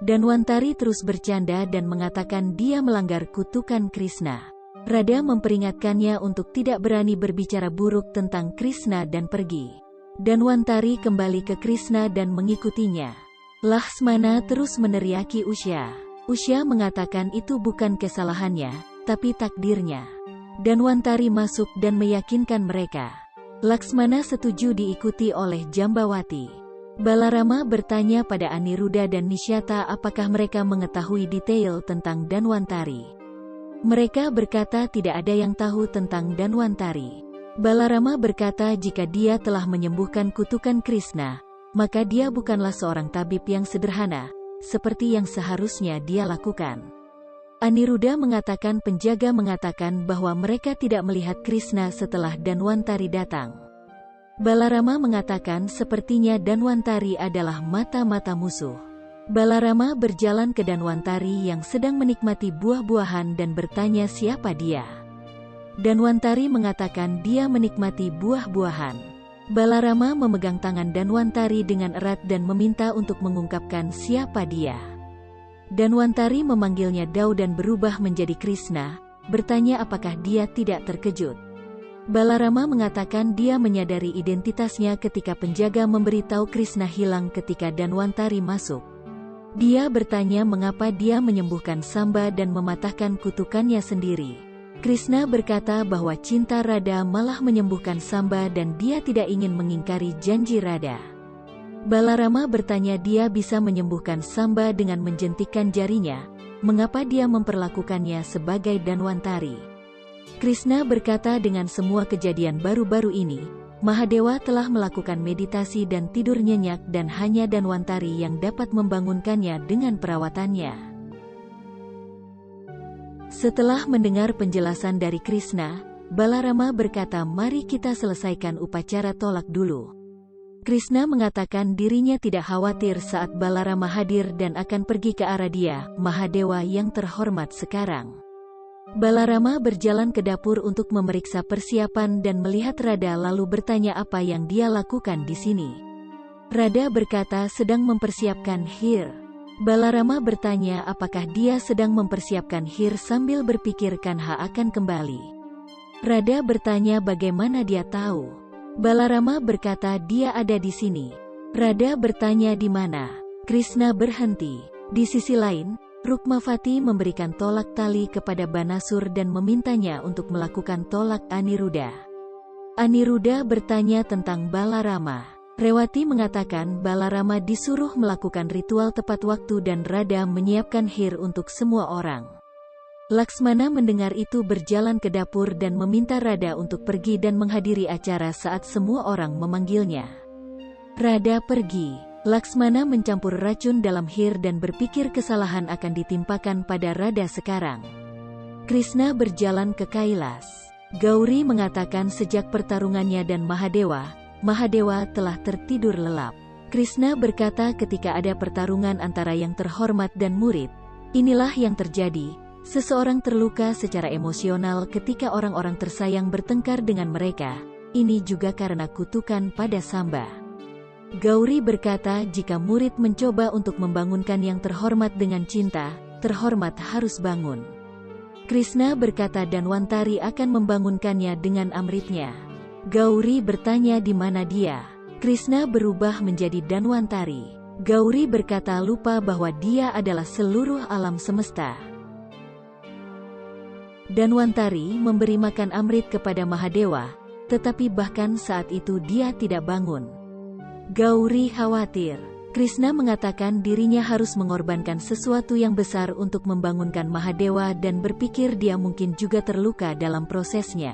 Danwantari terus bercanda dan mengatakan dia melanggar kutukan Krishna. Radha memperingatkannya untuk tidak berani berbicara buruk tentang Krishna dan pergi. Danwantari kembali ke Krishna dan mengikutinya. Laksmana terus meneriaki Usha. Usha mengatakan itu bukan kesalahannya, tapi takdirnya. Danwantari masuk dan meyakinkan mereka. Laksmana setuju diikuti oleh Jambawati. Balarama bertanya pada Aniruddha dan Nishyata apakah mereka mengetahui detail tentang Danwantari. Mereka berkata tidak ada yang tahu tentang Danwantari. Balarama berkata jika dia telah menyembuhkan kutukan Krishna, maka dia bukanlah seorang tabib yang sederhana, seperti yang seharusnya dia lakukan. Aniruddha mengatakan penjaga mengatakan bahwa mereka tidak melihat Krishna setelah Danwantari datang. Balarama mengatakan sepertinya Danwantari adalah mata-mata musuh. Balarama berjalan ke Danwantari yang sedang menikmati buah-buahan dan bertanya siapa dia. Danwantari mengatakan dia menikmati buah-buahan. Balarama memegang tangan Danwantari dengan erat dan meminta untuk mengungkapkan siapa dia. Danwantari memanggilnya Dao dan berubah menjadi Krishna, bertanya apakah dia tidak terkejut. Balarama mengatakan dia menyadari identitasnya ketika penjaga memberitahu Krishna hilang ketika Danwantari masuk. Dia bertanya mengapa dia menyembuhkan Samba dan mematahkan kutukannya sendiri. Krishna berkata bahwa cinta Radha malah menyembuhkan Samba dan dia tidak ingin mengingkari janji Radha. Balarama bertanya dia bisa menyembuhkan Samba dengan menjentikkan jarinya, mengapa dia memperlakukannya sebagai Danwantari. Krishna berkata dengan semua kejadian baru-baru ini, Mahadewa telah melakukan meditasi dan tidur nyenyak dan hanya Danwantari yang dapat membangunkannya dengan perawatannya. Setelah mendengar penjelasan dari Krishna, Balarama berkata mari kita selesaikan upacara tolak dulu. Krishna mengatakan dirinya tidak khawatir saat Balarama hadir dan akan pergi ke arah dia, Mahadewa yang terhormat sekarang. Balarama berjalan ke dapur untuk memeriksa persiapan dan melihat Radha lalu bertanya apa yang dia lakukan di sini. Radha berkata sedang mempersiapkan Hir. Balarama bertanya apakah dia sedang mempersiapkan Hir sambil berpikir Kanha akan kembali. Radha bertanya bagaimana dia tahu. Balarama berkata dia ada di sini. Radha bertanya di mana. Krishna berhenti. Di sisi lain, Rukmavati memberikan tolak tali kepada Banasur dan memintanya untuk melakukan tolak Aniruddha. Aniruddha bertanya tentang Balarama. Rewati mengatakan Balarama disuruh melakukan ritual tepat waktu dan Radha menyiapkan Hir untuk semua orang. Laksmana mendengar itu berjalan ke dapur dan meminta Radha untuk pergi dan menghadiri acara saat semua orang memanggilnya. Radha pergi. Laksmana mencampur racun dalam Hir dan berpikir kesalahan akan ditimpakan pada Radha sekarang. Krishna berjalan ke Kailas. Gauri mengatakan sejak pertarungannya dan Mahadewa telah tertidur lelap. Krishna berkata ketika ada pertarungan antara yang terhormat dan murid, inilah yang terjadi, seseorang terluka secara emosional ketika orang-orang tersayang bertengkar dengan mereka, ini juga karena kutukan pada Samba. Gauri berkata jika murid mencoba untuk membangunkan yang terhormat dengan cinta, terhormat harus bangun. Krishna berkata Danwantari akan membangunkannya dengan amritnya. Gauri bertanya di mana dia. Krishna berubah menjadi Danwantari. Gauri berkata lupa bahwa dia adalah seluruh alam semesta. Danwantari memberi makan amrit kepada Mahadewa, tetapi bahkan saat itu dia tidak bangun. Gauri khawatir. Krishna mengatakan dirinya harus mengorbankan sesuatu yang besar untuk membangunkan Mahadewa dan berpikir dia mungkin juga terluka dalam prosesnya.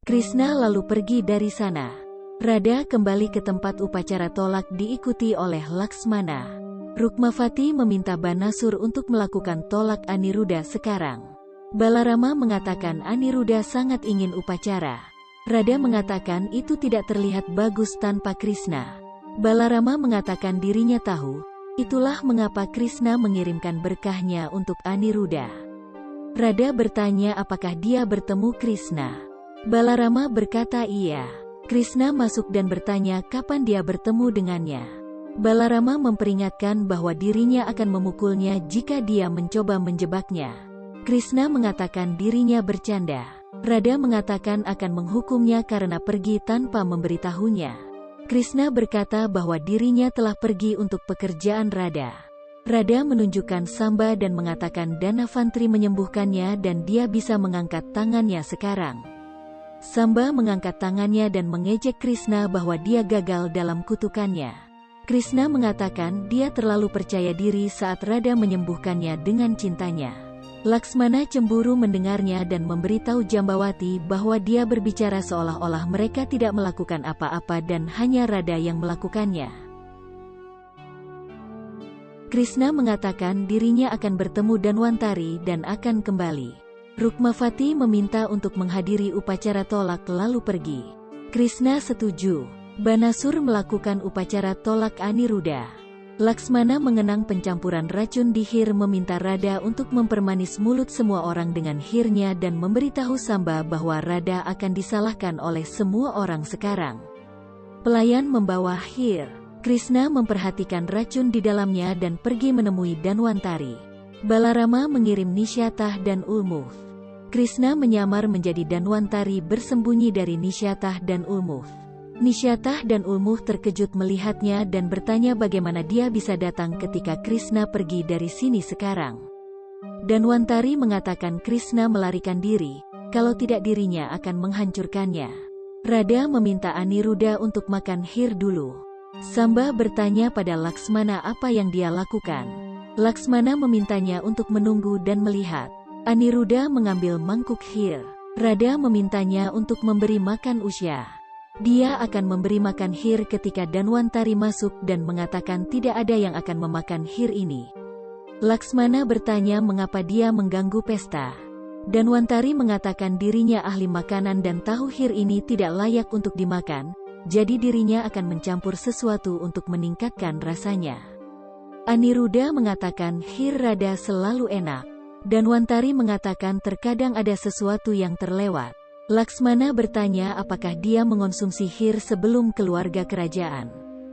Krishna lalu pergi dari sana. Radha kembali ke tempat upacara tolak diikuti oleh Laksmana. Rukmavati meminta Banasur untuk melakukan tolak Aniruddha sekarang. Balarama mengatakan Aniruddha sangat ingin upacara. Radha mengatakan itu tidak terlihat bagus tanpa Krishna. Balarama mengatakan dirinya tahu, itulah mengapa Krishna mengirimkan berkahnya untuk Aniruddha. Radha bertanya apakah dia bertemu Krishna. Balarama berkata iya. Krishna masuk dan bertanya kapan dia bertemu dengannya. Balarama memperingatkan bahwa dirinya akan memukulnya jika dia mencoba menjebaknya. Krishna mengatakan dirinya bercanda. Radha mengatakan akan menghukumnya karena pergi tanpa memberitahunya. Krishna berkata bahwa dirinya telah pergi untuk pekerjaan Radha. Radha menunjukkan Samba dan mengatakan Dhanavantri menyembuhkannya dan dia bisa mengangkat tangannya sekarang. Samba mengangkat tangannya dan mengejek Krishna bahwa dia gagal dalam kutukannya. Krishna mengatakan dia terlalu percaya diri saat Radha menyembuhkannya dengan cintanya. Laksmana cemburu mendengarnya dan memberitahu Jambawati bahwa dia berbicara seolah-olah mereka tidak melakukan apa-apa dan hanya Radha yang melakukannya. Krishna mengatakan dirinya akan bertemu Dhanwantari dan akan kembali. Rukmavati meminta untuk menghadiri upacara tolak lalu pergi. Krishna setuju. Banasur melakukan upacara tolak Aniruddha. Laksmana mengenang pencampuran racun di hir meminta Radha untuk mempermanis mulut semua orang dengan hirnya dan memberitahu Samba bahwa Radha akan disalahkan oleh semua orang sekarang. Pelayan membawa hir. Krishna memperhatikan racun di dalamnya dan pergi menemui Dhanwantari. Balarama mengirim Nishyatah dan Ulmuh. Krishna menyamar menjadi Dhanwantari bersembunyi dari Nishyatah dan Ulmuh. Nishyatah dan Ulmuh terkejut melihatnya dan bertanya bagaimana dia bisa datang ketika Krishna pergi dari sini sekarang. Dhanwantari mengatakan Krishna melarikan diri, kalau tidak dirinya akan menghancurkannya. Radha meminta Aniruddha untuk makan hir dulu. Samba bertanya pada Laksmana apa yang dia lakukan. Laksmana memintanya untuk menunggu dan melihat. Aniruddha mengambil mangkuk hir. Radha memintanya untuk memberi makan Usya. Dia akan memberi makan hir ketika Dhanwantari masuk dan mengatakan tidak ada yang akan memakan hir ini. Laksmana bertanya mengapa dia mengganggu pesta. Dhanwantari mengatakan dirinya ahli makanan dan tahu hir ini tidak layak untuk dimakan, jadi dirinya akan mencampur sesuatu untuk meningkatkan rasanya. Aniruddha mengatakan hir Radha selalu enak. Dhanwantari mengatakan terkadang ada sesuatu yang terlewat. Laksmana bertanya apakah dia mengonsumsi hir sebelum keluarga kerajaan.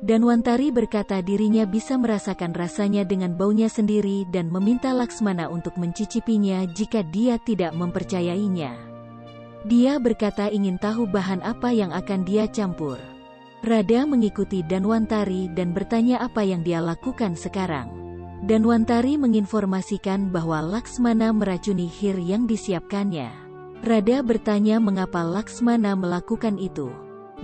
Dhanwantari berkata dirinya bisa merasakan rasanya dengan baunya sendiri dan meminta Laksmana untuk mencicipinya jika dia tidak mempercayainya. Dia berkata ingin tahu bahan apa yang akan dia campur. Radha mengikuti Dhanwantari dan bertanya apa yang dia lakukan sekarang. Dhanwantari menginformasikan bahwa Laksmana meracuni hir yang disiapkannya. Radha bertanya mengapa Laksmana melakukan itu.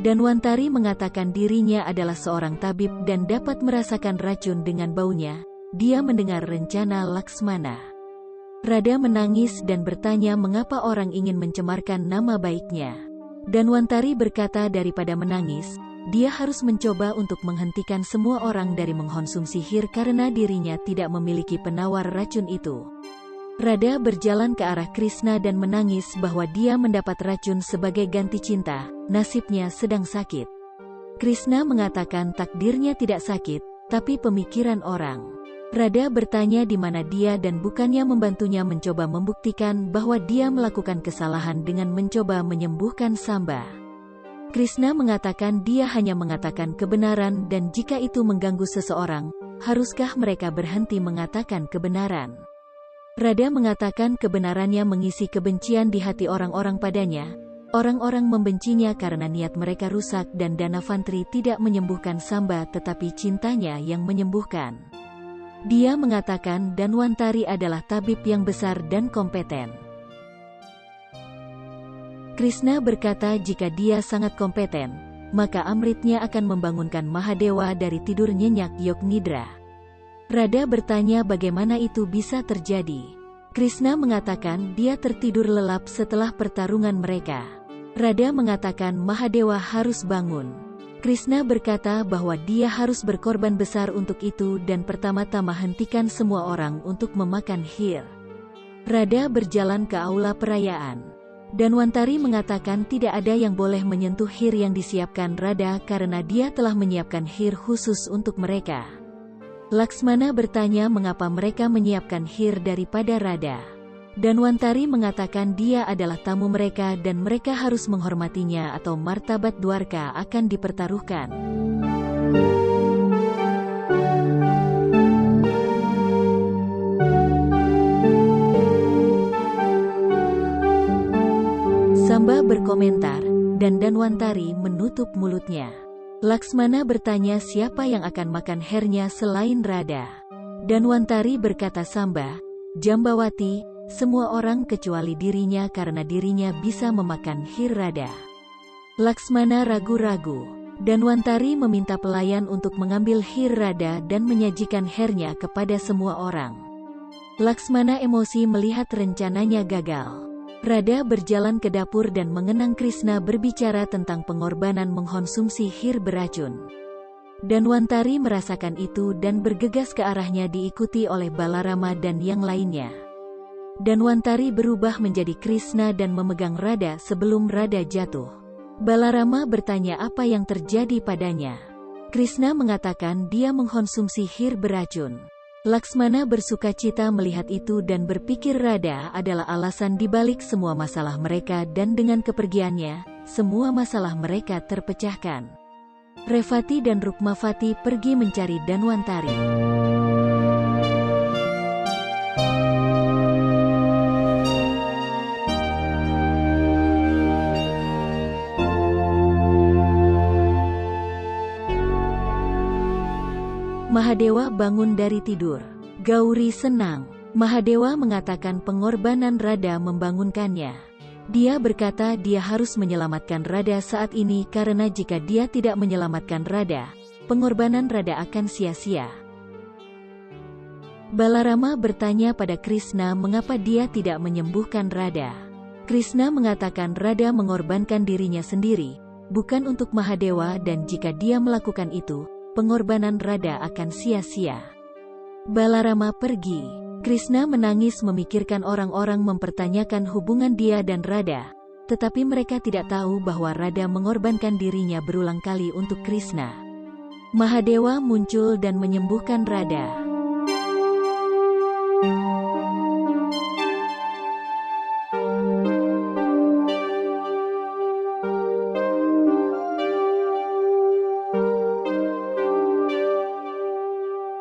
Dhanwantari mengatakan dirinya adalah seorang tabib dan dapat merasakan racun dengan baunya. Dia mendengar rencana Laksmana. Radha menangis dan bertanya mengapa orang ingin mencemarkan nama baiknya. Dhanwantari berkata daripada menangis, dia harus mencoba untuk menghentikan semua orang dari mengkonsumsi hir karena dirinya tidak memiliki penawar racun itu. Radha berjalan ke arah Krishna dan menangis bahwa dia mendapat racun sebagai ganti cinta, nasibnya sedang sakit. Krishna mengatakan takdirnya tidak sakit, tapi pemikiran orang. Radha bertanya di mana dia dan bukannya membantunya mencoba membuktikan bahwa dia melakukan kesalahan dengan mencoba menyembuhkan Samba. Krishna mengatakan dia hanya mengatakan kebenaran dan jika itu mengganggu seseorang, haruskah mereka berhenti mengatakan kebenaran? Radha mengatakan kebenarannya mengisi kebencian di hati orang-orang padanya. Orang-orang membencinya karena niat mereka rusak dan Dhanavantri tidak menyembuhkan Samba tetapi cintanya yang menyembuhkan. Dia mengatakan Dhanwantari adalah tabib yang besar dan kompeten. Krishna berkata jika dia sangat kompeten, maka Amritnya akan membangunkan Mahadewa dari tidur nyenyak Yog Nidra. Radha bertanya bagaimana itu bisa terjadi. Krishna mengatakan dia tertidur lelap setelah pertarungan mereka. Radha mengatakan Mahadewa harus bangun. Krishna berkata bahwa dia harus berkorban besar untuk itu dan pertama-tama hentikan semua orang untuk memakan hir. Radha berjalan ke aula perayaan. Dhanwantari mengatakan tidak ada yang boleh menyentuh hir yang disiapkan Radha karena dia telah menyiapkan hir khusus untuk mereka. Laksmana bertanya mengapa mereka menyiapkan hir daripada Radha. Dhanwantari mengatakan dia adalah tamu mereka dan mereka harus menghormatinya atau martabat Dwarka akan dipertaruhkan. dan Danwantari menutup mulutnya. Laksmana bertanya siapa yang akan makan hernya selain Radha. Danwantari berkata Samba, Jambawati, semua orang kecuali dirinya karena dirinya bisa memakan her Radha. Laksmana ragu-ragu. Danwantari meminta pelayan untuk mengambil her Radha dan menyajikan hernya kepada semua orang. Laksmana emosi melihat rencananya gagal. Radha berjalan ke dapur dan mengenang Krishna berbicara tentang pengorbanan mengkonsumsi her beracun. Danwantari merasakan itu dan bergegas ke arahnya diikuti oleh Balarama dan yang lainnya. Danwantari berubah menjadi Krishna dan memegang Radha sebelum Radha jatuh. Balarama bertanya apa yang terjadi padanya. Krishna mengatakan dia mengkonsumsi her beracun. Laksmana bersukacita melihat itu dan berpikir Radha adalah alasan dibalik semua masalah mereka dan dengan kepergiannya, semua masalah mereka terpecahkan. Revati dan Rukmavati pergi mencari Danwantari. Mahadewa bangun dari tidur. Gauri senang. Mahadewa mengatakan pengorbanan Radha membangunkannya. Dia berkata dia harus menyelamatkan Radha saat ini karena jika dia tidak menyelamatkan Radha, pengorbanan Radha akan sia-sia. Balarama bertanya pada Krishna mengapa dia tidak menyembuhkan Radha. Krishna mengatakan Radha mengorbankan dirinya sendiri, bukan untuk Mahadewa dan jika dia melakukan itu, pengorbanan Radha akan sia-sia. Balarama pergi. Krishna menangis memikirkan orang-orang mempertanyakan hubungan dia dan Radha, tetapi mereka tidak tahu bahwa Radha mengorbankan dirinya berulang kali untuk Krishna. Mahadewa muncul dan menyembuhkan Radha.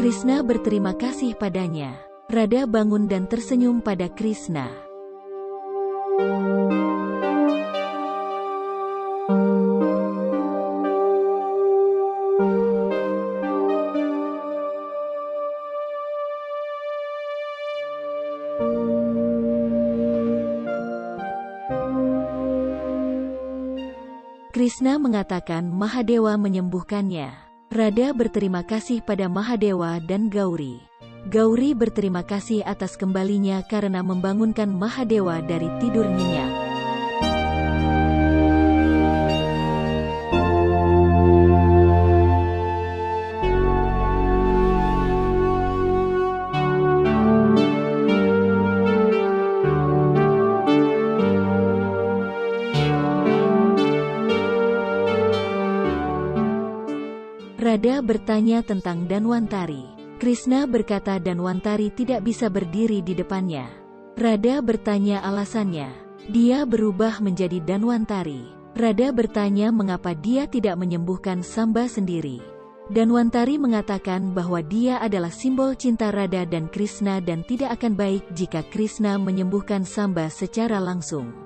Krishna berterima kasih padanya. Radha bangun dan tersenyum pada Krishna. Krishna mengatakan Mahadewa menyembuhkannya. Radha berterima kasih pada Mahadewa dan Gauri. Gauri berterima kasih atas kembalinya karena membangunkan Mahadewa dari tidur nyenyak. Radha bertanya tentang Danwantari. Krishna berkata Danwantari tidak bisa berdiri di depannya. Radha bertanya alasannya. Dia berubah menjadi Danwantari. Radha bertanya mengapa dia tidak menyembuhkan Samba sendiri. Danwantari mengatakan bahwa dia adalah simbol cinta Radha dan Krishna dan tidak akan baik jika Krishna menyembuhkan Samba secara langsung.